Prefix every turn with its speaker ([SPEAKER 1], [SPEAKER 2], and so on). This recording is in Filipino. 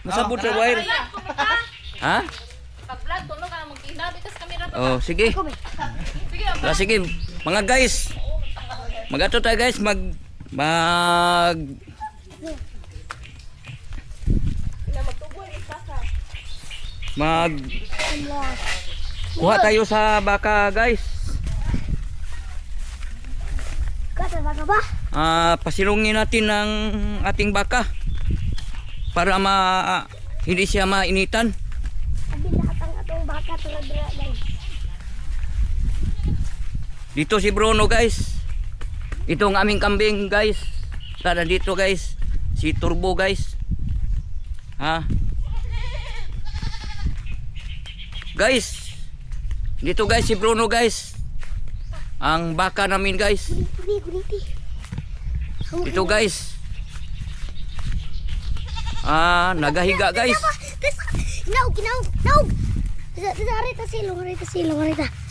[SPEAKER 1] Masabot sa wire. Ha?
[SPEAKER 2] Pag-vlog, tulog ka na mag-inab. Ito sa camera pa.
[SPEAKER 1] Oh, sige.
[SPEAKER 2] Sige,
[SPEAKER 1] Sige, mga guys. Magato tayo guys, mag kuha tayo sa baka guys.
[SPEAKER 3] Kata baka ba?
[SPEAKER 1] Pasilungin natin ang ating baka para hindi siya mainitan.
[SPEAKER 3] Abi lahat ang atong baka tulad guys.
[SPEAKER 1] Dito si Bruno guys. Ito ang aming kambing guys. Tara dito guys. Si Turbo guys. Guys. Dito guys si Bruno guys. Ang baka namin guys.
[SPEAKER 3] Guniti.
[SPEAKER 1] Ito guys. Nagahiga guys.
[SPEAKER 3] Kinaw. Harita silong.